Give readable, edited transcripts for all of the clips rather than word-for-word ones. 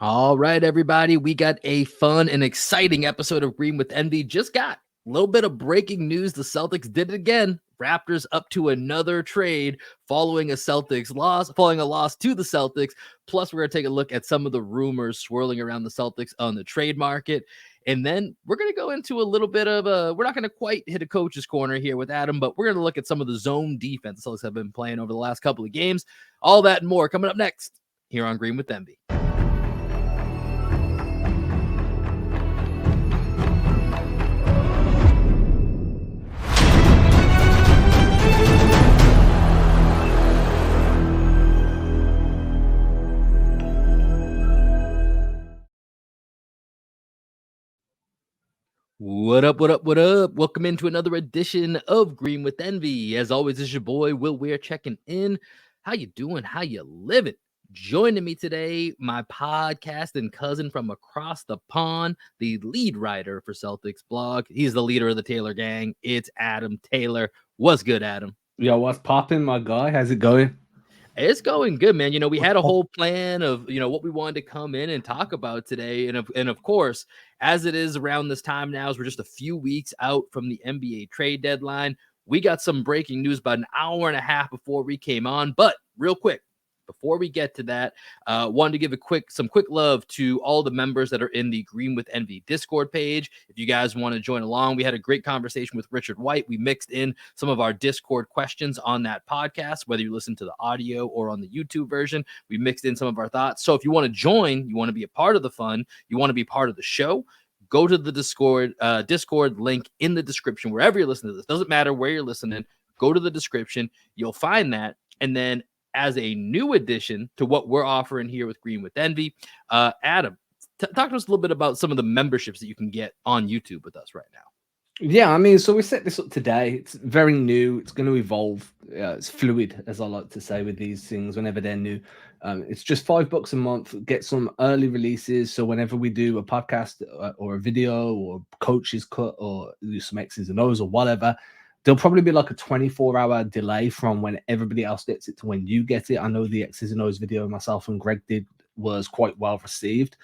All right, everybody. We got a fun and exciting episode of Green with Envy. Just got a little bit of breaking news. The Celtics did it again. Raptors up to another trade following a loss to the Celtics. Plus, we're going to take a look at some of the rumors swirling around the Celtics on the trade market. And then we're going to go into a little bit of we're not going to quite hit a coach's corner here with Adam, but we're going to look at some of the zone defense the Celtics have been playing over the last couple of games. All that and more coming up next here on Green with Envy. What up, what up, what up? Welcome into another edition of Green with Envy. As always, it's your boy, Will Weir, checking in. How you doing? How you living? Joining me today, my podcast and cousin from across the pond, the lead writer for Celtics blog. He's the leader of the Taylor gang. It's Adam Taylor. What's good, Adam? Yo, what's popping, my guy? How's it going? It's going good, man. We had a whole plan of, what we wanted to come in and talk about today. And of course, as it is around this time now, as we're just a few weeks out from the NBA trade deadline, we got some breaking news about an hour and a half before we came on. But real quick, before we get to that, wanted to give some quick love to all the members that are in the Green with Envy Discord page. If you guys want to join along, we had a great conversation with Richard White. We mixed in some of our Discord questions on that podcast, whether you listen to the audio or on the YouTube version. We mixed in some of our thoughts. So if you want to join, you want to be a part of the fun, you want to be part of the show, go to the Discord link in the description, wherever you're listening to this. Doesn't matter where you're listening. Go to the description. You'll find that. And then as a new addition to what we're offering here with Green with Envy, Adam, talk to us a little bit about some of the memberships that you can get on YouTube with us right now. Yeah, I mean, so we set this up today. It's very new. It's going to evolve. It's fluid, as I like to say with these things whenever they're new. It's just $5 a month. Get some early releases. So whenever we do a podcast or a video or coach's cut or do some X's and O's or whatever, there'll probably be like a 24-hour delay from when everybody else gets it to when you get it. I know the X's and O's video myself and Greg did was quite well received.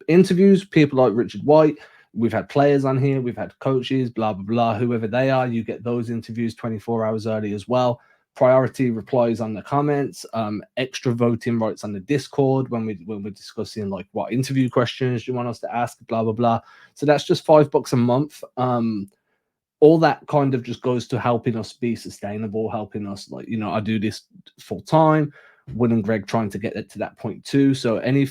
Interviews, people like Richard White, we've had players on here, we've had coaches, blah, blah, blah, whoever they are, you get those interviews 24 hours early as well. Priority replies on the comments, extra voting rights on the Discord when we're discussing like what interview questions you want us to ask, blah, blah, blah. So that's just $5 a month. All that kind of just goes to helping us be sustainable, helping us, like, I do this full time. Will and Greg trying to get it to that point too. So any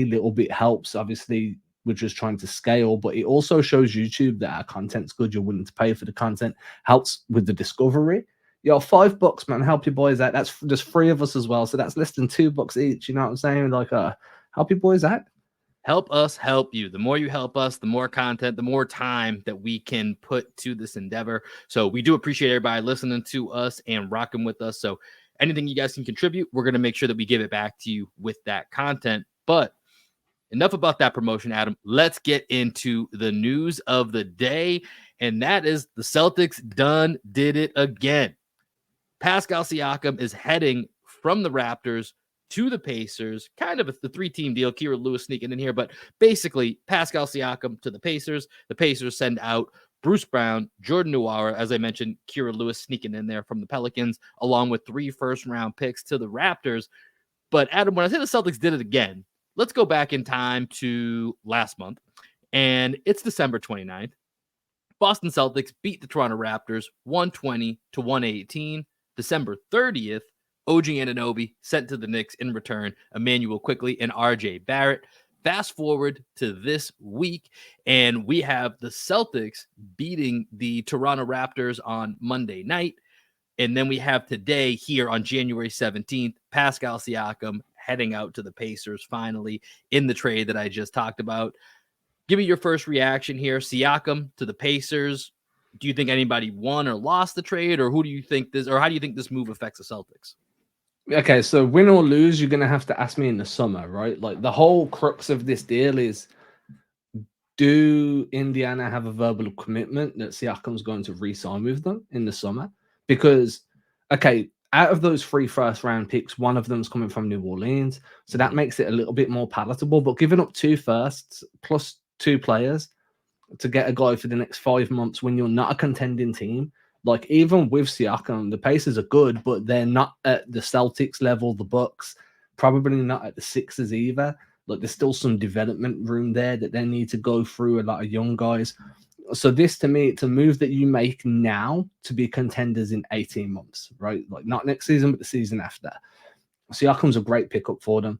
little bit helps. Obviously, we're just trying to scale, but it also shows YouTube that our content's good. You're willing to pay for the content, helps with the discovery. $5, man, help your boys out. That's just 3 of us as well. So that's less than $2 each. You know what I'm saying? Like, help your boys out. Help us help you. The more you help us, the more content, the more time that we can put to this endeavor. So we do appreciate everybody listening to us and rocking with us. So anything you guys can contribute, we're going to make sure that we give it back to you with that content. But enough about that promotion, Adam. Let's get into the news of the day. And that is the Celtics did it again. Pascal Siakam is heading from the Raptors to the Pacers, kind of the 3-team deal. Kira Lewis sneaking in here, but basically Pascal Siakam to the Pacers. The Pacers send out Bruce Brown, Jordan Nwora, as I mentioned, Kira Lewis sneaking in there from the Pelicans, along with 3 first-round picks to the Raptors. But Adam, when I say the Celtics did it again, let's go back in time to last month, and it's December 29th. Boston Celtics beat the Toronto Raptors 120-118. December 30th, Og Anunoby sent to the Knicks in return Emmanuel Quickley and RJ Barrett. Fast forward to this week, and we have the Celtics beating the Toronto Raptors on Monday night. And then we have today here on January 17th, Pascal Siakam heading out to the Pacers finally in the trade that I just talked about. Give me your first reaction here. Siakam to the Pacers. Do you think anybody won or lost the trade, or how do you think this move affects the Celtics? Okay, so win or lose, you're going to have to ask me in the summer, right? Like, the whole crux of this deal is, do Indiana have a verbal commitment that Siakam's going to re-sign with them in the summer? Because, okay, out of those 3 first-round picks, one of them's coming from New Orleans, so that makes it a little bit more palatable. But giving up 2 firsts plus 2 players to get a guy for the next 5 months when you're not a contending team, like even with Siakam, the Pacers are good, but they're not at the Celtics level, the Bucks, probably not at the Sixers either. Like there's still some development room there that they need to go through, a lot of young guys. So this, to me, it's a move that you make now to be contenders in 18 months, right? Like not next season, but the season after. Siakam's a great pickup for them.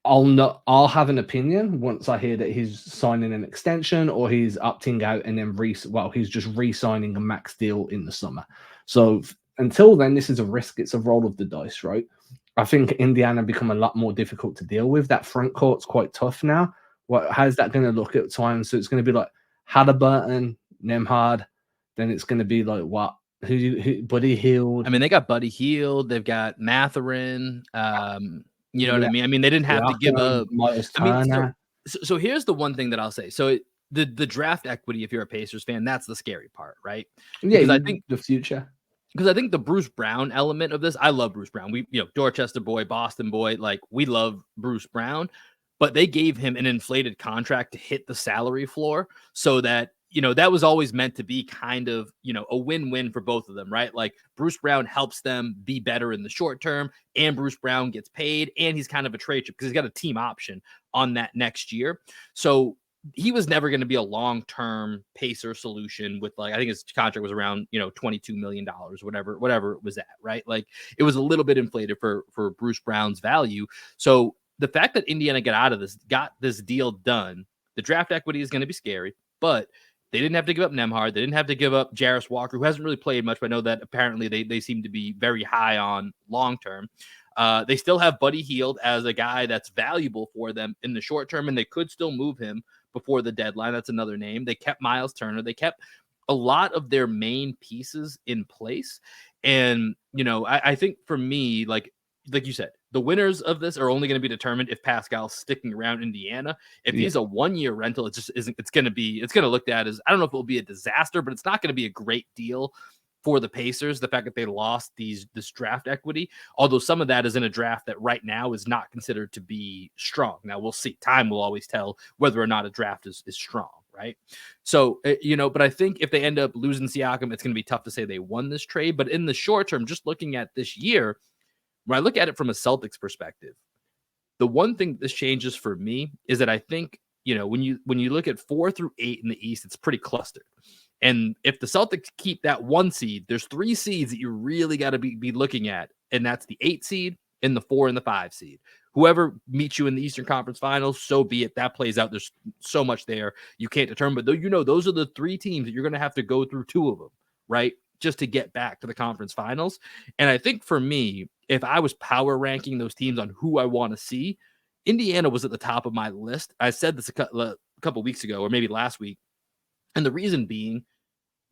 I'll have an opinion once I hear that he's signing an extension or he's opting out and then he's just re-signing a max deal in the summer. So until then, this is a risk. It's a roll of the dice, right? I think Indiana become a lot more difficult to deal with. That front court's quite tough now. How's that going to look at times? So it's going to be like Halliburton, Nembhard. Then it's going to be like what? Who Buddy Hield. I mean, they got Buddy Hield. They've got Mathurin. You know what I mean? I mean, they didn't have to give up. I mean, so here's the one thing that I'll say. So the draft equity, if you're a Pacers fan, that's the scary part, right? Yeah, because I think the future. Because I think the Bruce Brown element of this, I love Bruce Brown. We, Dorchester boy, Boston boy, like we love Bruce Brown, but they gave him an inflated contract to hit the salary floor so that, that was always meant to be kind of, a win-win for both of them, right? Like Bruce Brown helps them be better in the short term, and Bruce Brown gets paid, and he's kind of a trade chip because he's got a team option on that next year. So he was never going to be a long-term Pacer solution with I think his contract was around, $22 million, whatever it was at, right? Like it was a little bit inflated for Bruce Brown's value. So the fact that Indiana got this deal done, the draft equity is going to be scary, but they didn't have to give up Nembhard. They didn't have to give up Jarris Walker, who hasn't really played much, but I know that apparently they seem to be very high on long-term. They still have Buddy Hield as a guy that's valuable for them in the short term, and they could still move him before the deadline. That's another name. They kept Miles Turner. They kept a lot of their main pieces in place. And, I think for me, like you said, the winners of this are only going to be determined if Pascal's sticking around Indiana. If he's a 1-year rental, it just isn't. It's going to look at as, I don't know if it'll be a disaster, but it's not going to be a great deal for the Pacers, the fact that they lost this draft equity, although some of that is in a draft that right now is not considered to be strong. Now we'll see. Time will always tell whether or not a draft is strong, right? So, but I think if they end up losing Siakam, it's going to be tough to say they won this trade. But in the short term, just looking at this year, when I look at it from a Celtics perspective, the one thing this changes for me is that I think, when you look at 4 through 8 in the East, it's pretty clustered. And if the Celtics keep that 1 seed, there's 3 seeds that you really got to be looking at. And that's the 8 seed and the 4 and the 5 seed. Whoever meets you in the Eastern Conference Finals, so be it. That plays out. There's so much there you can't determine. But those are the 3 teams that you're going to have to go through 2 of them, right? Just to get back to the conference finals. And I think for me, if I was power ranking those teams on who I want to see, Indiana was at the top of my list. I said this a couple weeks ago, or maybe last week. And the reason being,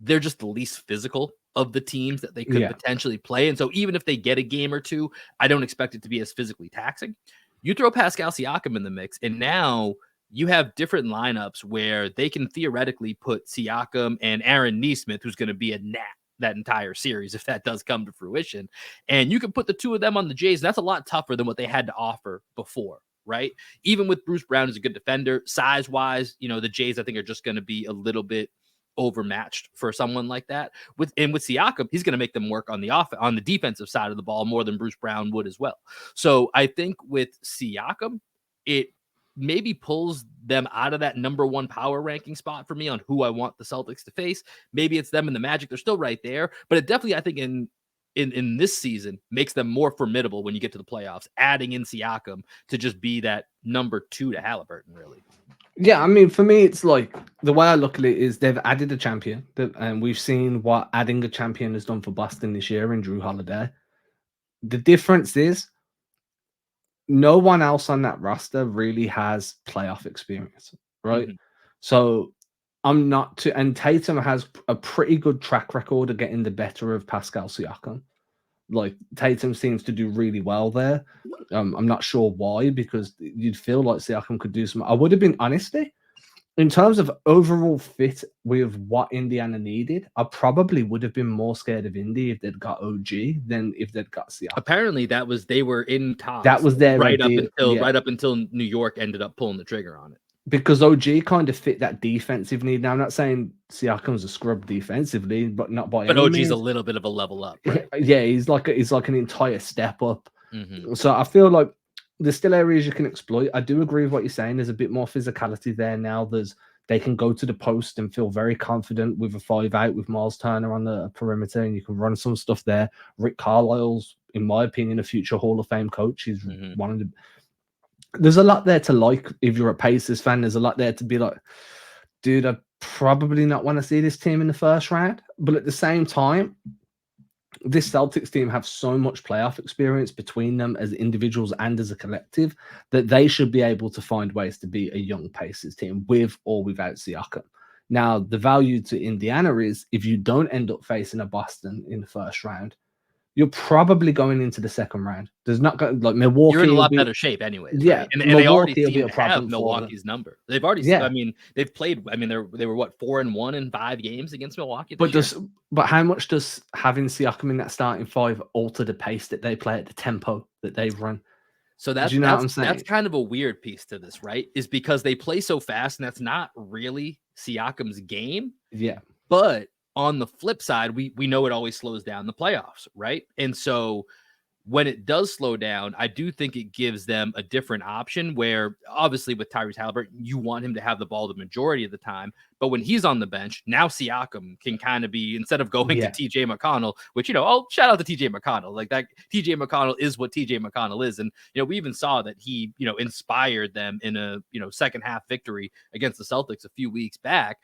they're just the least physical of the teams that they could potentially play. And so even if they get a game or 2, I don't expect it to be as physically taxing. You throw Pascal Siakam in the mix, and now you have different lineups where they can theoretically put Siakam and Aaron Nesmith, who's going to be a gnat that entire series if that does come to fruition. And you can put the 2 of them on the Jays. And that's a lot tougher than what they had to offer before, right? Even with Bruce Brown as a good defender, size-wise, the Jays, I think, are just going to be a little bit overmatched for someone like that. With Siakam, he's going to make them work on the defensive side of the ball more than Bruce Brown would as well. So I think with Siakam, it maybe pulls them out of that number 1 power ranking spot for me on who I want the Celtics to face. Maybe it's them and the Magic. They're still right there, but it definitely, I think, in this season makes them more formidable when you get to the playoffs, adding in Siakam to just be that number 2 to Halliburton, really. Yeah, I mean, for me, it's like the way I look at it is they've added a champion, and we've seen what adding a champion has done for Boston this year in Drew Holiday. The difference is no one else on that roster really has playoff experience, right? Mm-hmm. So I'm not too, and Tatum has a pretty good track record of getting the better of Pascal Siakam. Like Tatum seems to do really well there. I'm not sure why, because you'd feel like Siakam could do some. I would have been, honestly, In terms of overall fit with what Indiana needed, I probably would have been more scared of Indy if they'd got OG than if they'd got Siakam. Apparently, they were in talks. That was their right idea, up until New York ended up pulling the trigger on it. Because OG kind of fit that defensive need. Now, I'm not saying Siakam's a scrub defensively, but not by any OG's means. a little bit of a level up, right? Yeah, he's like an entire step up. Mm-hmm. So I feel like there's still areas you can exploit. I do agree with what you're saying. There's a bit more physicality there now. They can go to the post and feel very confident with a 5-out with Miles Turner on the perimeter, and you can run some stuff there. Rick Carlisle's, in my opinion, a future Hall of Fame coach. He's one of the. There's a lot there to like if you're a Pacers fan. There's a lot there to be like, dude, I probably not want to see this team in the first round. But at the same time, this Celtics team have so much playoff experience between them as individuals and as a collective that they should be able to find ways to be a young Pacers team with or without Siakam. Now, the value to Indiana is if you don't end up facing a Boston in the first round, you're probably going into the second round. There's not going like Milwaukee. You're in a lot better shape, anyways. Yeah, right? And they already Milwaukee will be seem a to problem have for them. Milwaukee's number. They've already. Yeah. I mean, they've played. I mean, they were what 4-1 in 5 games against Milwaukee. But how much does having Siakam in that starting 5 alter the pace that they play at, the tempo that they run? So that's you know what I'm saying? That's kind of a weird piece to this, right? Is because they play so fast, and that's not really Siakam's game. Yeah, but on the flip side, we know it always slows down the playoffs, right? And so when it does slow down, I do think it gives them a different option where obviously with Tyrese Halliburton, you want him to have the ball the majority of the time. But when he's on the bench, now Siakam can kind of be, instead of going to TJ McConnell, which, shout out to TJ McConnell. Like that, TJ McConnell is what TJ McConnell is. And, we even saw that he, inspired them in a, second half victory against the Celtics a few weeks back.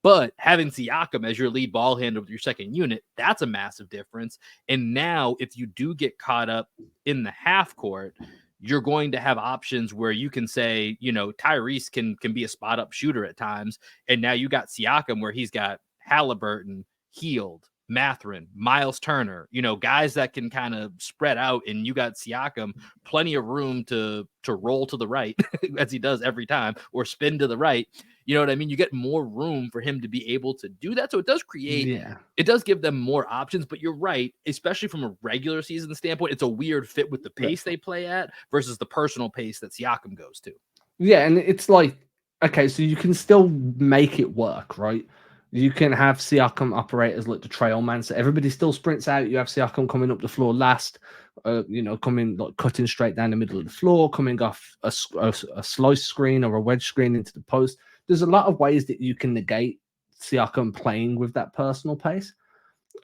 But having Siakam as your lead ball handler with your second unit, that's a massive difference. And now if you do get caught up in the half court, you're going to have options where you can say, Tyrese can be a spot up shooter at times. And now you got Siakam where he's got Halliburton, Hield, Mathurin, Miles Turner, guys that can kind of spread out, and you got Siakam plenty of room to roll to the right as he does every time, or spin to the right. You know what I mean? You get more room for him to be able to do that. So it does it does give them more options, but you're right, especially from a regular season standpoint, it's a weird fit with the pace they play at versus the personal pace that Siakam goes to. Yeah. And it's like, okay, so you can still make it work, right? You can have Siakam operate as like the trail man. So everybody still sprints out. You have Siakam coming up the floor last, coming like cutting straight down the middle of the floor, coming off a slice screen or a wedge screen into the post. There's a lot of ways that you can negate Siakam playing with that personal pace.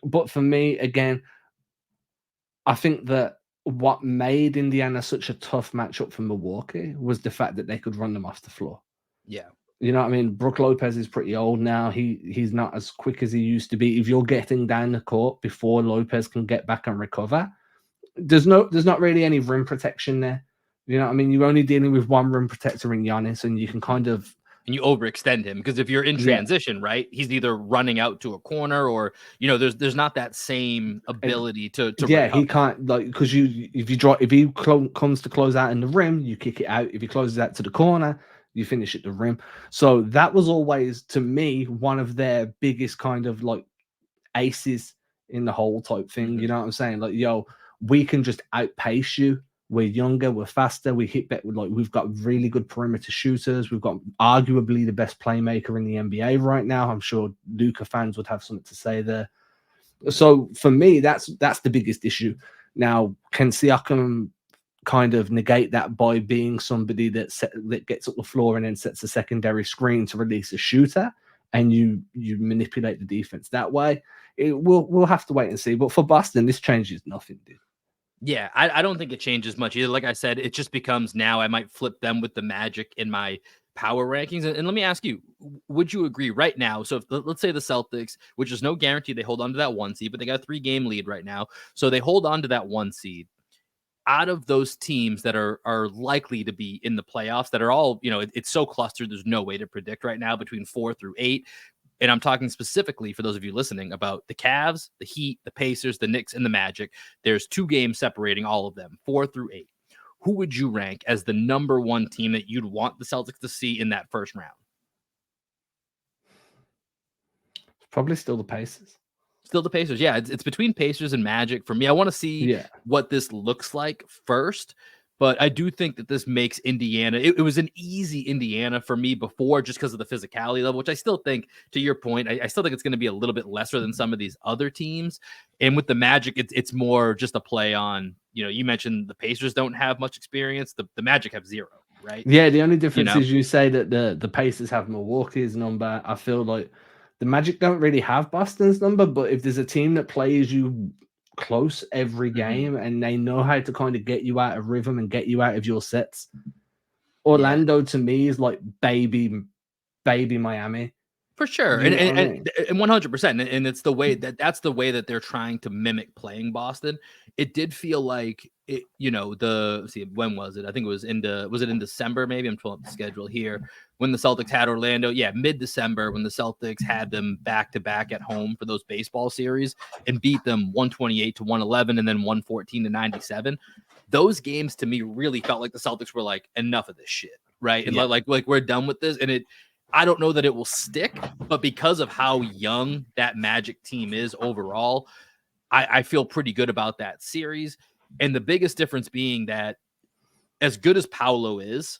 But for me, again, I think that what made Indiana such a tough matchup for Milwaukee was the fact that they could run them off the floor. Yeah. You know what I mean? Brook Lopez is pretty old now. He's not as quick as he used to be. If you're getting down the court before Lopez can get back and recover, there's not really any rim protection there. You know what I mean? You're only dealing with one rim protector in Giannis, and you can kind of... And you overextend him because if you're in transition, right, he's either running out to a corner or, there's not that same ability to recover. He can't, like, because if he comes to close out in the rim, you kick it out. If he closes out to the corner, you finish at the rim. So that was always, to me, one of their biggest kind of like aces in the whole type thing. You know what I'm saying? Like, we can just outpace you. We're younger, we're faster, we hit better. Like, we've got really good perimeter shooters. We've got arguably the best playmaker in the NBA right now. I'm sure Luka fans would have something to say there. So for me, that's the biggest issue. Now, can Siakam kind of negate that by being somebody that gets up the floor and then sets a secondary screen to release a shooter, and you manipulate the defense that way? We'll have to wait and see. But for Boston, this changes nothing, dude. Yeah, I don't think it changes much either. Like I said, it just becomes now I might flip them with the Magic in my power rankings. And let me ask you, would you agree right now? So let's say the Celtics, which is no guarantee they hold on to that 1 seed, but they got a 3-game lead right now. So they hold on to that 1 seed. Out of those teams that are likely to be in the playoffs, that are all, it's so clustered, there's no way to predict right now between 4 through 8. And I'm talking specifically for those of you listening about the Cavs, the Heat, the Pacers, the Knicks, and the Magic. There's 2 games separating all of them, 4 through 8. Who would you rank as the number 1 team that you'd want the Celtics to see in that first round? Probably still the Pacers. Still the Pacers. Yeah, it's between Pacers and Magic for me. I want to see what this looks like first, but I do think that this makes Indiana. It was an easy Indiana for me before, just because of the physicality level, which I still think, to your point, I still think it's going to be a little bit lesser than some of these other teams. And with the Magic, it's more just a play on, you mentioned the Pacers don't have much experience. The Magic have zero, right? Yeah, the only difference is you say that the Pacers have Milwaukee's number. I feel like the Magic don't really have Boston's number, but if there's a team that plays you close every game and they know how to kind of get you out of rhythm and get you out of your sets, Orlando to me is like baby Miami. For sure. And 100%. And it's the way that's the way that they're trying to mimic playing Boston. It did feel like it, when was it? I think it was in December, maybe. I'm pulling up the schedule here. When the Celtics had Orlando, mid-December, when the Celtics had them back-to-back at home for those baseball series and beat them 128-111 and then 114-97. Those games to me really felt like the Celtics were like, enough of this shit, right? And like we're done with this. And I don't know that it will stick, but because of how young that Magic team is overall, I feel pretty good about that series. And the biggest difference being that as good as Paolo is,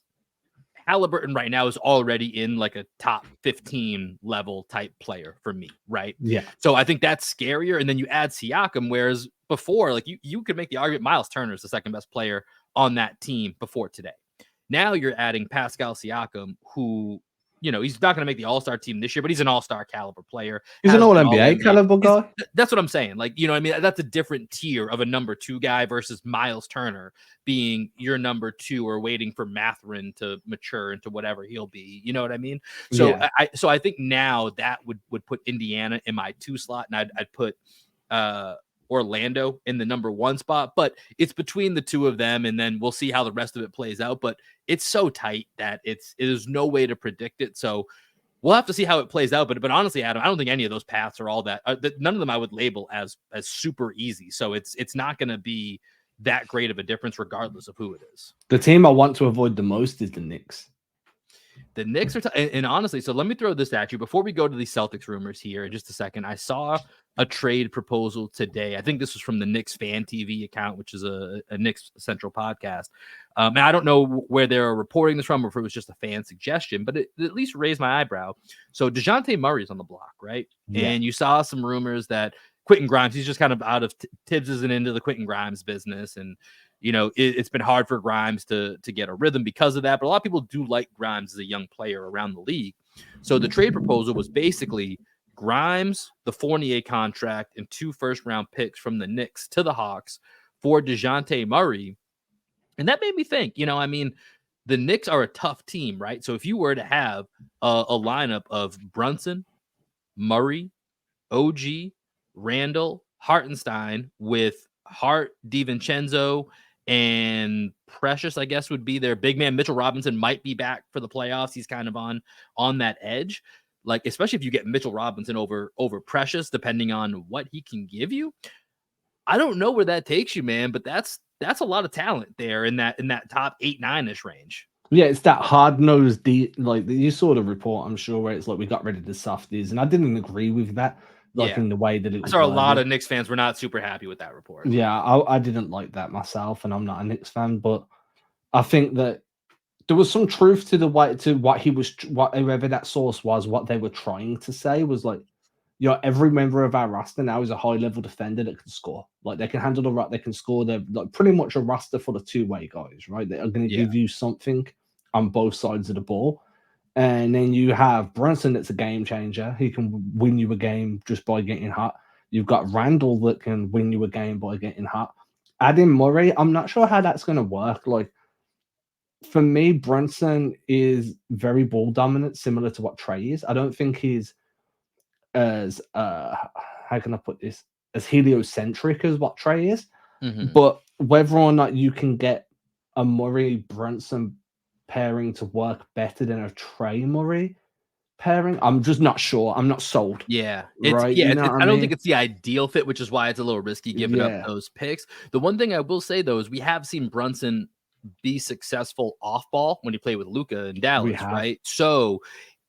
Halliburton right now is already in like a top 15 level type player for me, right? Yeah. So I think that's scarier. And then you add Siakam, whereas before, like you could make the argument Miles Turner is the second best player on that team before today. Now you're adding Pascal Siakam, who, he's not going to make the All-Star team this year, but he's an All-Star caliber player. He's an All-NBA caliber guy. That's what I'm saying. Like, I mean, that's a different tier of a number 2 guy versus Miles Turner being your number 2 or waiting for Mathurin to mature into whatever he'll be. You know what I mean? So I think now that would put Indiana in my 2 slot, and I'd put Orlando in the number 1 spot, but it's between the two of them, and then we'll see how the rest of it plays out. But it's so tight that there's no way to predict it. So we'll have to see how it plays out. But honestly, Adam, I don't think any of those paths are all that. None of them I would label as super easy. So it's not going to be that great of a difference, regardless of who it is. The team I want to avoid the most is the Knicks. The Knicks are, and honestly, so let me throw this at you before we go to the Celtics rumors here in just a second. I saw a trade proposal today. I think this was from the Knicks Fan TV account, which is a Knicks Central podcast. And I don't know where they're reporting this from or if it was just a fan suggestion, but it at least raised my eyebrow. So Dejounte Murray's on the block, right? Yeah. And you saw some rumors that Quentin Grimes, he's just kind of out of Tibbs isn't into the Quentin Grimes business. And it's been hard for Grimes to get a rhythm because of that. But a lot of people do like Grimes as a young player around the league. So the trade proposal was basically Grimes, the Fournier contract, and 2 first-round picks from the Knicks to the Hawks for Dejounte Murray. And that made me think, I mean, the Knicks are a tough team, right? So if you were to have a lineup of Brunson, Murray, OG, Randall, Hartenstein with Hart, DiVincenzo, and Precious, I guess, would be their big man. Mitchell Robinson might be back for the playoffs. He's kind of on that edge. Like, especially if you get Mitchell Robinson over Precious, depending on what he can give you. I don't know where that takes you, man, but that's a lot of talent there in that top 8-9-ish range. Yeah, it's that hard-nosed, like you saw the report, I'm sure, where it's like we got rid of the softies, and I didn't agree with that. In the way that it was. I saw a lot of Knicks fans were not super happy with that report. Yeah, I didn't like that myself, and I'm not a Knicks fan, but I think that there was some truth to whoever that source was, what they were trying to say was like, every member of our roster now is a high-level defender that can score. Like, they can handle the rock, they can score. They're like pretty much a roster full of two-way guys, right? They are going to give you something on both sides of the ball. And then you have Brunson that's a game changer. He can win you a game just by getting hot. You've got Randall that can win you a game by getting hot. Adding Murray, I'm not sure how that's going to work. Like, for me, Brunson is very ball dominant, similar to what Trey is. I don't think he's as, how can I put this, as heliocentric as what Trey is. Mm-hmm. But whether or not you can get a Murray-Brunson pairing to work better than a Trey Murray pairing, I'm just not sure. I'm not sold. Yeah, right. Yeah, I don't think it's the ideal fit, which is why it's a little risky giving up those picks. The one thing I will say though is we have seen Brunson be successful off ball when he played with Luka in Dallas, right? So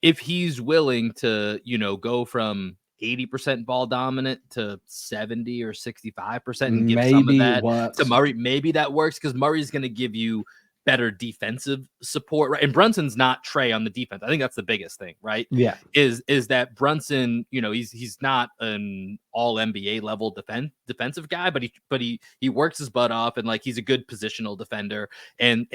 if he's willing to, go from 80% ball dominant to 70 or 65% and give Maybe some of it that works. to Murray. Maybe that works because Murray's going to give you better defensive support, right? And Brunson's not Trey on the defense. I think that's the biggest thing, right? Yeah. Is that Brunson, he's not an all NBA level defensive guy, but he works his butt off, and like he's a good positional defender, and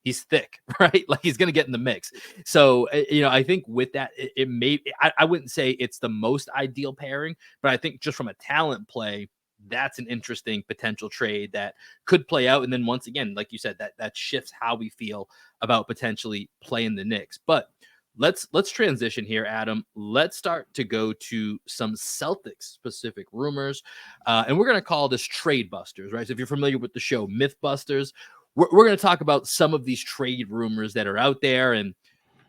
he's thick, right? Like he's going to get in the mix. So, I think with that, it may, I wouldn't say it's the most ideal pairing, but I think just from a talent play, that's an interesting potential trade that could play out. And then once again, like you said, that shifts how we feel about potentially playing the Knicks. But let's transition here, Adam. Let's start to go to some Celtics specific rumors. And we're going to call this Trade Busters, right? So if you're familiar with the show Mythbusters, we're going to talk about some of these trade rumors that are out there. And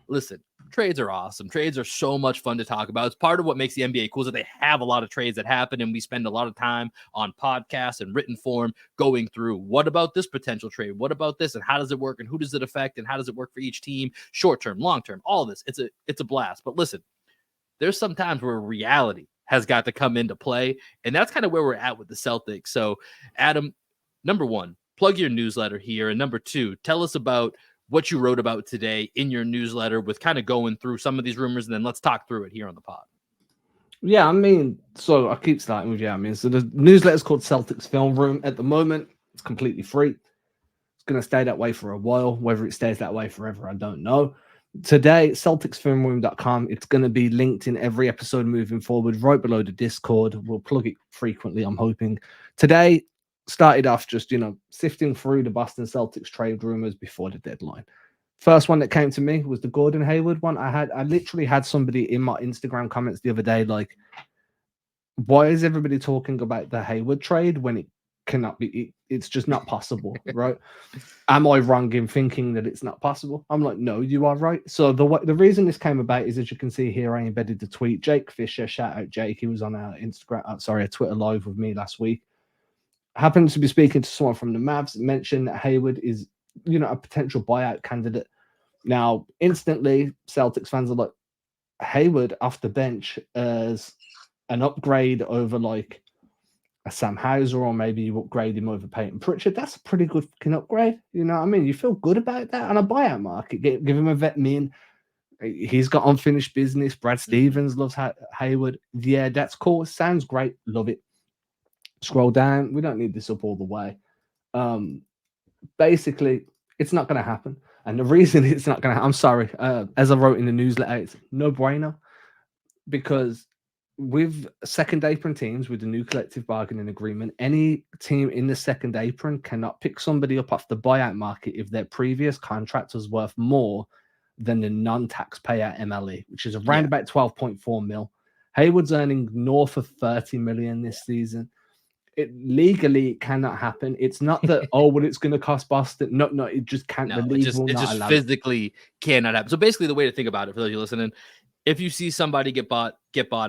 listen, trades are awesome. Trades are so much fun to talk about. It's part of what makes the NBA cool is that they have a lot of trades that happen, and we spend a lot of time on podcasts and written form going through what about this potential trade? What about this? And how does it work? And who does it affect? And how does it work for each team? Short term, long term, all this. It's a blast. But listen, there's some times where reality has got to come into play, and that's kind of where we're at with the Celtics. So, Adam, number one, plug your newsletter here. And number two, tell us about what you wrote about today in your newsletter with kind of going through some of these rumors, and then let's talk through it here on the pod. Yeah, I mean, so I keep starting with so the newsletter is called Celtics Film Room. At the moment, it's completely free. It's going to stay that way for a while. Whether it stays that way forever, I don't know. Today, CelticsFilmRoom.com. It's going to be linked in every episode moving forward, right below the Discord. We'll plug it frequently, I'm hoping. Today, started off just, sifting through the Boston Celtics trade rumors before the deadline. First one that came to me was the Gordon Hayward one. I literally had somebody in my Instagram comments the other day, like, why is everybody talking about the Hayward trade when it cannot be? It's just not possible, right? Am I wrong in thinking that it's not possible? I'm like, no, you are right. So the reason this came about is, as you can see here, I embedded the tweet. Jake Fisher, shout out Jake. He was on our a Twitter live with me last week. Happened to be speaking to someone from the Mavs, mentioned that Hayward is, a potential buyout candidate. Now, instantly, Celtics fans are like, Hayward off the bench as an upgrade over like a Sam Hauser, or maybe you upgrade him over Peyton Pritchard. That's a pretty good fucking upgrade. You know what I mean? You feel good about that on a buyout market. Give him a vet min. He's got unfinished business. Brad Stevens loves Hayward. Yeah, that's cool. Sounds great. Love it. Scroll down. We don't need this up all the way. Basically, it's not going to happen. And the reason it's not going to, I'm sorry, as I wrote in the newsletter, it's no bueno, because with second apron teams, with the new collective bargaining agreement, any team in the second apron cannot pick somebody up off the buyout market if their previous contract was worth more than the non-taxpayer MLE, which is around about 12.4 mil. Hayward's earning north of 30 million this season. It legally cannot happen. It's not that, it's going to cost Boston. No, it just can't. No, the league will it not just allow physically cannot happen. So basically, the way to think about it for those of you listening, if you see somebody get bought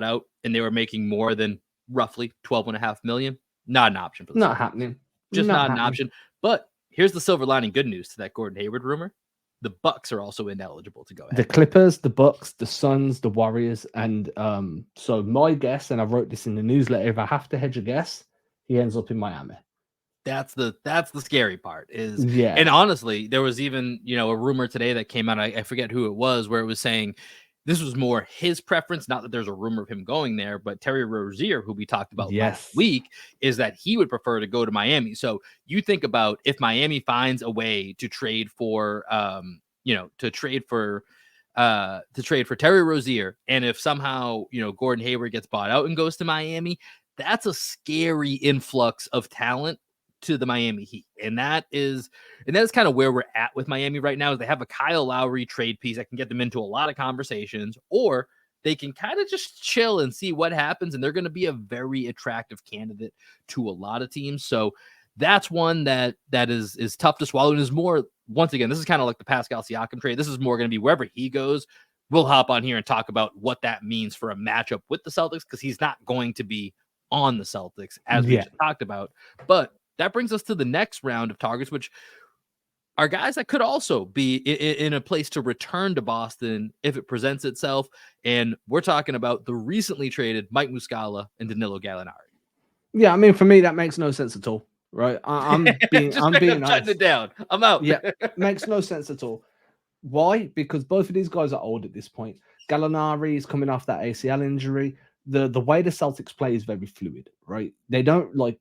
out and they were making more than roughly 12.5 million, not an option for the not Celtics. happening. Just not an option. But here's the silver lining good news to that Gordon Hayward rumor. The Bucks are also ineligible to go ahead. The Clippers, the Bucks, the Suns, the Warriors, and so my guess, and I wrote this in the newsletter, if I have to hedge a guess, he ends up in Miami. That's the scary part is, and honestly, there was even, a rumor today that came out, I forget who it was, where it was saying this was more his preference, not that there's a rumor of him going there, but Terry Rozier, who we talked about last week, is that he would prefer to go to Miami. So you think about if Miami finds a way to trade for, to trade for Terry Rozier, and if somehow, Gordon Hayward gets bought out and goes to Miami, that's a scary influx of talent to the Miami Heat. And that is kind of where we're at with Miami right now, is they have a Kyle Lowry trade piece that can get them into a lot of conversations, or they can kind of just chill and see what happens. And they're going to be a very attractive candidate to a lot of teams. So that's one that is tough to swallow. And is more, once again, this is kind of like the Pascal Siakam trade. This is more going to be wherever he goes. We'll hop on here and talk about what that means for a matchup with the Celtics, because he's not going to be on the Celtics, as we just talked about. But that brings us to the next round of targets, which are guys that could also be in a place to return to Boston if it presents itself. And we're talking about the recently traded Mike Muscala and Danilo Gallinari. Yeah, I mean, for me, that makes no sense at all, right? I'm being shutting honest. it down. I'm out. Yeah, makes no sense at all. Why? Because both of these guys are old at this point. Gallinari is coming off that ACL injury. The way the Celtics play is very fluid, right? They don't like,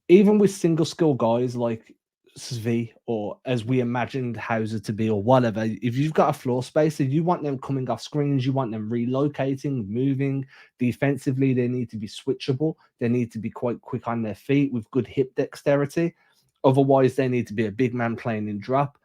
even with single skill guys like Svi, or as we imagined Hauser to be, or whatever, if you've got a floor space, if you want them coming off screens, you want them relocating, moving defensively, they need to be switchable. They need to be quite quick on their feet with good hip dexterity. Otherwise, they need to be a big man playing in drop.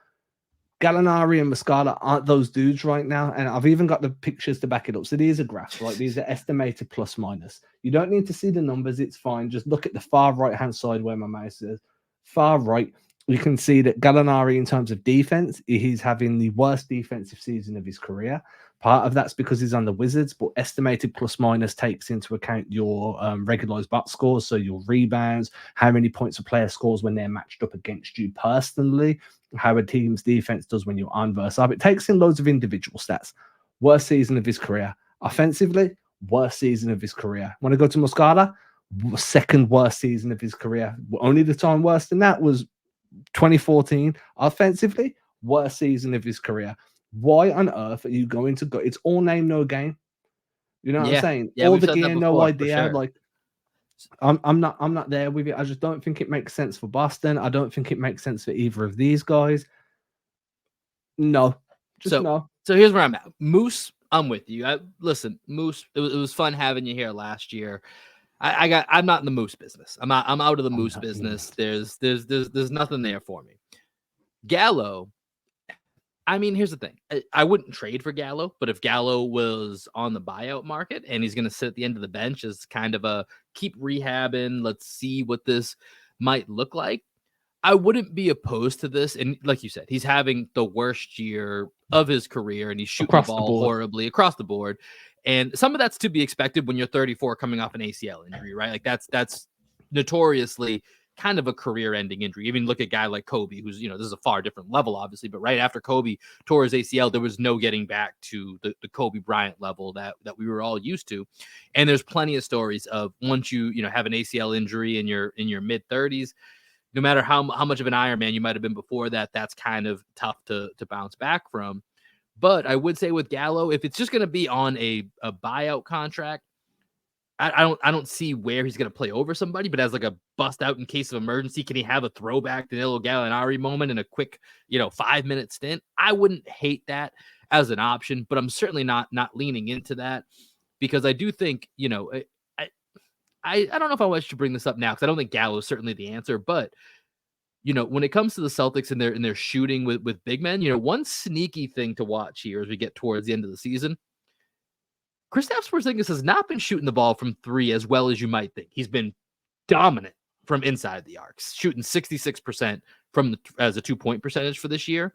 Gallinari and Muscala aren't those dudes right now, and I've even got the pictures to back it up. So these are graphs, right? These are estimated plus minus. You don't need to see the numbers, it's fine. Just look at the far right-hand side where my mouse is. Far right, you can see that Gallinari, in terms of defense, he's having the worst defensive season of his career. Part of that's because he's on the Wizards, but estimated plus minus takes into account your regularized box scores, so your rebounds, how many points a player scores when they're matched up against you personally, how a team's defense does when you're on versus up. It takes in loads of individual stats. Worst season of his career. Offensively, worst season of his career. Want to go to Muscala? Second worst season of his career. Only the time worse than that was 2014. Offensively, worst season of his career. Why on earth are you going to go? It's all name, no game. You know what I'm saying? Yeah, all the gear, no idea. Sure. Like, I'm not there with it. I just don't think it makes sense for Boston. I don't think it makes sense for either of these guys. No, no. So here's where I'm at. Moose, I'm with you. Listen, Moose, it was fun having you here last year. I'm not in the Moose business. I'm out of the Moose business. There's nothing there for me. Gallo, I mean, here's the thing. I wouldn't trade for Gallo, but if Gallo was on the buyout market and he's going to sit at the end of the bench as kind of a keep rehabbing, let's see what this might look like, I wouldn't be opposed to this. And like you said, he's having the worst year of his career and he's shooting the ball horribly across the board. And some of that's to be expected when you're 34 coming off an ACL injury, right? Like that's notoriously kind of a career-ending injury. Even look at a guy like Kobe, who's, this is a far different level, obviously, but right after Kobe tore his ACL, there was no getting back to the Kobe Bryant level that we were all used to. And there's plenty of stories of once you have an ACL injury in your mid-30s, no matter how much of an Iron Man you might have been before that, that's kind of tough to bounce back from. But I would say with Gallo, if it's just going to be on a buyout contract, I don't see where he's going to play over somebody, but as like a bust out in case of emergency, can he have a throwback Danilo Gallinari moment in a quick, 5-minute stint? I wouldn't hate that as an option, but I'm certainly not leaning into that because I do think, I don't know if I should bring this up now because I don't think Gallo is certainly the answer, but when it comes to the Celtics and their shooting with big men, one sneaky thing to watch here as we get towards the end of the season, Kristaps Porzingis has not been shooting the ball from three as well as you might think. He's been dominant from inside the arcs, shooting 66% as a 2-point percentage for this year.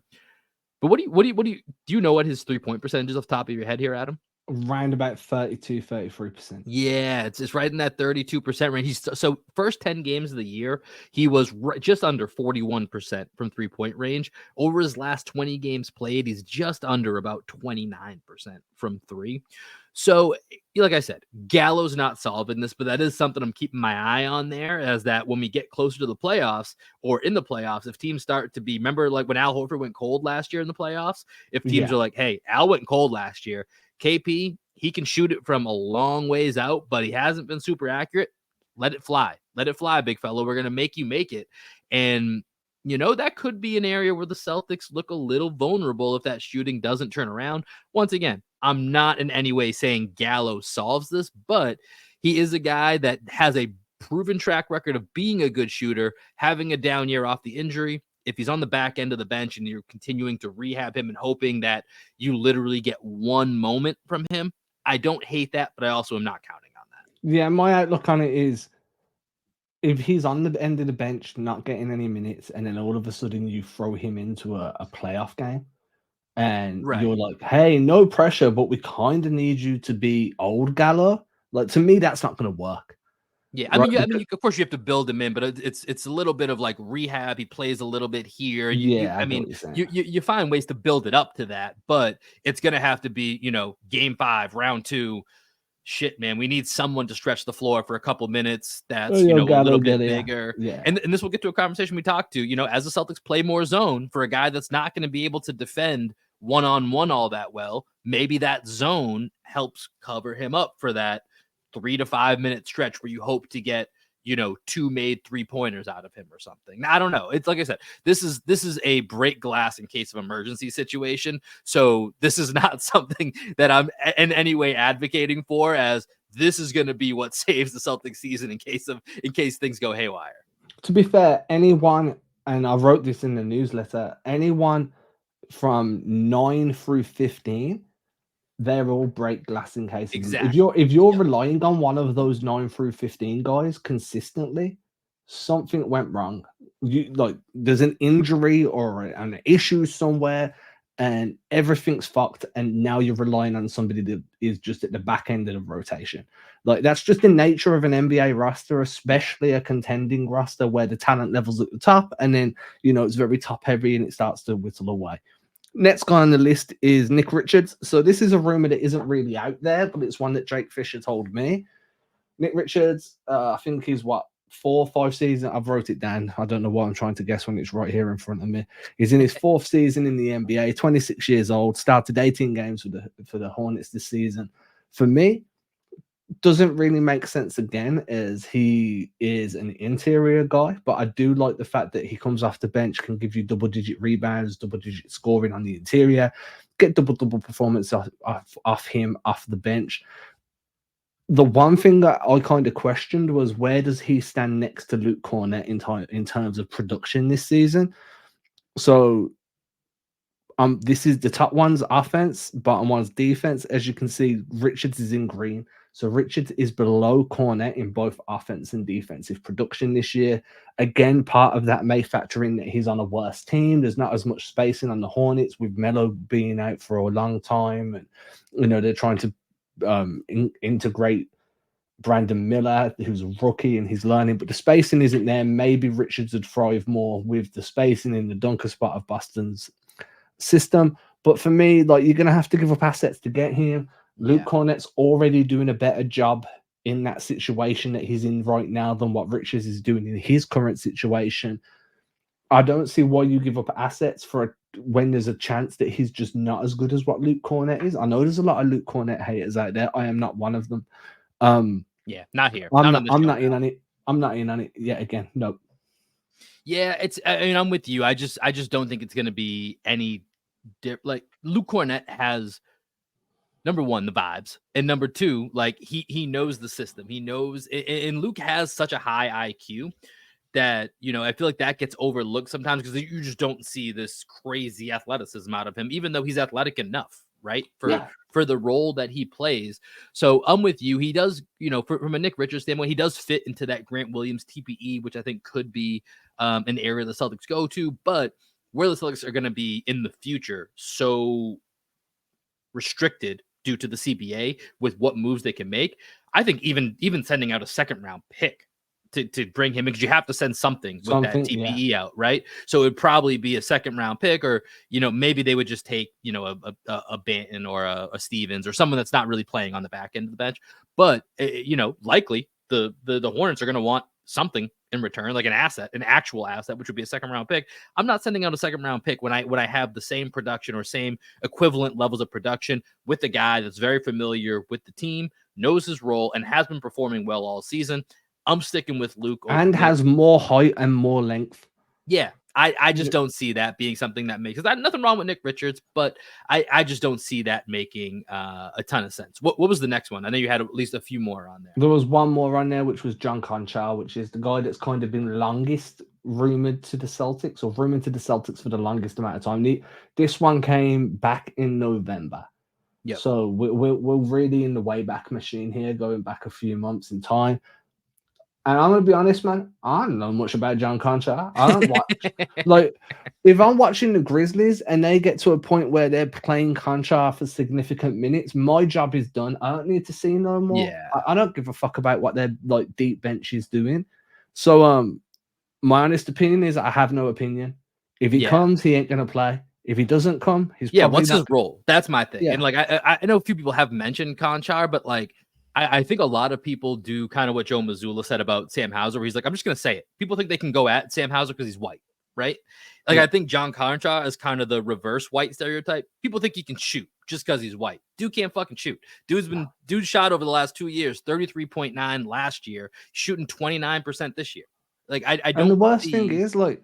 But do you know what his 3-point percentage is off the top of your head here, Adam? Around about 32-33%. Yeah, it's right in that 32% range. So first 10 games of the year, he was just under 41% from 3-point range. Over his last 20 games played, he's just under about 29% from three. So, like I said, Gallo's not solving this, but that is something I'm keeping my eye on there, as that when we get closer to the playoffs or in the playoffs, if teams start to be, remember like when Al Horford went cold last year in the playoffs, if teams are like, hey, Al went cold last year, KP, he can shoot it from a long ways out, but he hasn't been super accurate. Let it fly. Let it fly, big fella. We're going to make you make it. And, that could be an area where the Celtics look a little vulnerable if that shooting doesn't turn around. Once again, I'm not in any way saying Gallo solves this, but he is a guy that has a proven track record of being a good shooter, having a down year off the injury. If he's on the back end of the bench and you're continuing to rehab him and hoping that you literally get one moment from him, I don't hate that, but I also am not counting on that. Yeah, my outlook on it is if he's on the end of the bench, not getting any minutes, and then all of a sudden you throw him into a playoff game, and you're like, hey, no pressure, but we kind of need you to be old Gallo. Like, to me, that's not going to work. Yeah, right? of course you have to build him in, but it's a little bit of like rehab. He plays a little bit here. Yeah, I get what you're saying. You find ways to build it up to that, but it's gonna have to be, game 5, round 2. Shit, man, we need someone to stretch the floor for a couple minutes. That's a little bit bigger. Yeah, and this will get to a conversation we talked to. As the Celtics play more zone for a guy that's not going to be able to defend one-on-one all that well, maybe that zone helps cover him up for that 3 to 5 minute stretch where you hope to get 2 made 3-pointers out of him or something. Now, I don't know. It's like I said, this is a break glass in case of emergency situation. So this is not something that I'm in any way advocating for, as this is going to be what saves the Celtics season in case things go haywire. To be fair, anyone, and I wrote this in the newsletter, anyone from 9 through 15, they're all break glass in case. Exactly. If you're relying on one of those 9 through 15 guys consistently, something went wrong. There's an injury or an issue somewhere, and everything's fucked. And now you're relying on somebody that is just at the back end of the rotation. That's just the nature of an NBA roster, especially a contending roster where the talent level's at the top, and then it's very top heavy and it starts to whittle away. Next guy on the list is Nick Richards. So this is a rumor that isn't really out there, but it's one that Jake Fisher told me. Nick Richards, I think he's 4 or 5 seasons. I've wrote it down. I don't know what I'm trying to guess when it's right here in front of me. He's in his 4th season in the NBA, 26 years old, started 18 games for the Hornets this season. For me, doesn't really make sense again, as he is an interior guy, but I do like the fact that he comes off the bench, can give you double-digit rebounds, double-digit scoring on the interior, get double-double performance off him off the bench. The one thing that I kind of questioned was, where does he stand next to Luke Cornett in terms of production this season? So this is the top one's offense, bottom one's defense. As you can see, Richards is in green. So Richards is below Cornett in both offense and defensive production this year. Again, part of that may factor in that he's on a worse team. There's not as much spacing on the Hornets, with Melo being out for a long time. And, they're trying to integrate Brandon Miller, who's a rookie and he's learning, but the spacing isn't there. Maybe Richards would thrive more with the spacing in the dunker spot of Boston's system. But for me, you're going to have to give up assets to get him. Luke Cornett's already doing a better job in that situation that he's in right now than what Richards is doing in his current situation. I don't see why you give up assets for when there's a chance that he's just not as good as what Luke Cornett is. I know there's a lot of Luke Cornett haters out there. I am not one of them. Not here. I'm not in on it. I'm not in on it yet again. Nope. Yeah, I'm with you. I just don't think it's going to be any like Luke Cornett has, number one, the vibes, and number two, he knows the system. He knows, and Luke has such a high IQ that, I feel like that gets overlooked sometimes because you just don't see this crazy athleticism out of him, even though he's athletic enough, right? For the role that he plays. So I'm with you. He does, from a Nick Richards standpoint, he does fit into that Grant Williams TPE, which I think could be an area the Celtics go to, but where the Celtics are going to be in the future, so restricted due to the CBA with what moves they can make. I think even sending out a 2nd round pick to bring him in, because you have to send something with that TPE out, right? So it would probably be a 2nd round pick, or maybe they would just take a Banton or a Stevens or someone that's not really playing on the back end of the bench. But likely the Hornets are going to want something in return, like an actual asset, which would be a 2nd round pick. I'm not sending out a 2nd round pick when I have the same production or same equivalent levels of production with the guy that's very familiar with the team, knows his role, and has been performing well all season. I'm sticking with Luke. And has more height and more length. Yeah, I just don't see that being something that makes... Nothing wrong with Nick Richards, but I just don't see that making a ton of sense. What was the next one? I know you had at least a few more on there. There was one more on there, which was John Conchal, which is the guy that's kind of been longest rumored to the Celtics for the longest amount of time. This one came back in November. Yep. So we're really in the Wayback Machine here, going back a few months in time. And I'm gonna be honest, man. I don't know much about John Conchar. I don't watch. Like, if I'm watching the Grizzlies and they get to a point where they're playing Conchar for significant minutes, my job is done. I don't need to see no more. Yeah. I don't give a fuck about what their like deep bench is doing. So, my honest opinion is I have no opinion. If he comes, he ain't gonna play. If he doesn't come, he's probably what's not. his role? That's my thing. Yeah. And like I know a few people have mentioned Conchar, but like I think a lot of people do kind of what Joe Mazzulla said about Sam Hauser, where he's like, I'm just gonna say it. People think they can go at Sam Hauser because he's white, right? Like I think John Conchar is kind of the reverse white stereotype. People think he can shoot just because he's white. Dude can't fucking shoot. Dude shot over the last 2 years, 33.9 last year, shooting 29% this year. Like I don't. And the worst thing is, like,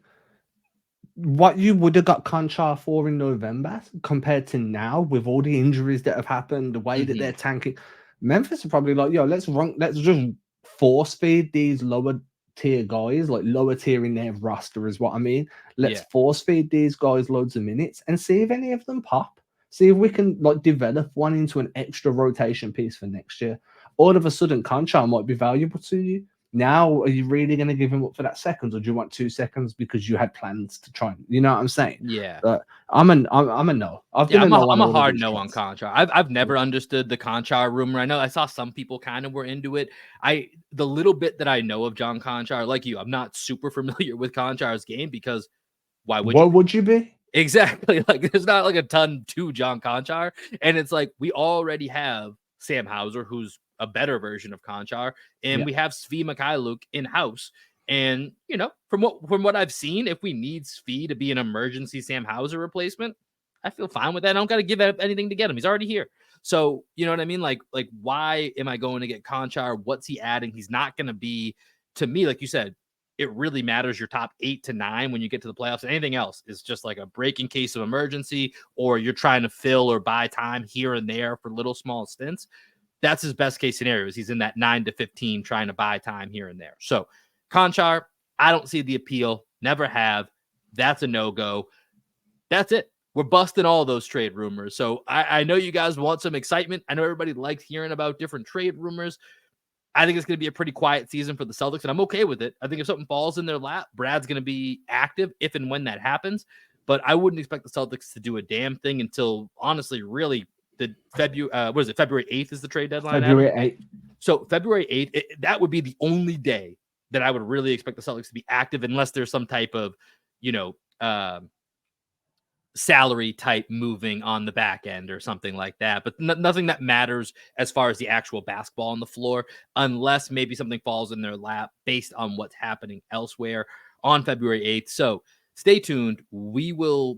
what you would have got Conchar for in November compared to now, with all the injuries that have happened, the way that they're tanking, Memphis are probably like, yo, let's just force feed these lower tier guys, like lower tier in their roster is what I mean. Let's force feed these guys loads of minutes and see if any of them pop. See if we can like develop one into an extra rotation piece for next year. All of a sudden, Conchar might be valuable to you. Now, are you really going to give him up for that seconds, or do you want 2 seconds because you had plans to try? You know what I'm saying? Yeah. I'm a no. I'm a hard no on Conchar. I've never understood the Conchar rumor. I know I saw some people kind of were into it. The little bit that I know of John Conchar, like you, I'm not super familiar with Conchar's game because why would you be? Exactly. Like there's not like a ton to John Conchar, and it's like we already have Sam Hauser, who's a better version of Conchar, and we have Svi Mikhailuk in house. And you know, from what I've seen, if we need Svi to be an emergency Sam Hauser replacement, I feel fine with that. I don't got to give anything to get him. He's already here. So you know what I mean? Like why am I going to get Conchar? What's he adding? He's not going to be, to me, like you said, it really matters your top 8 to 9 when you get to the playoffs. Anything else is just like a break in case of emergency, or you're trying to fill or buy time here and there for little small stints. That's his best case scenario, is he's in that 9 to 15 trying to buy time here and there. So Conchar, I don't see the appeal. Never have. That's a no-go. That's it. We're busting all those trade rumors. So I know you guys want some excitement. I know everybody likes hearing about different trade rumors. I think it's going to be a pretty quiet season for the Celtics, and I'm okay with it. I think if something falls in their lap, Brad's going to be active if and when that happens. But I wouldn't expect the Celtics to do a damn thing until, honestly, really the February 8th is the trade deadline. February 8th. So February 8th, that would be the only day that I would really expect the Celtics to be active, unless there's some type of, salary type moving on the back end or something like that. But nothing that matters as far as the actual basketball on the floor, unless maybe something falls in their lap based on what's happening elsewhere on February 8th. So stay tuned. We will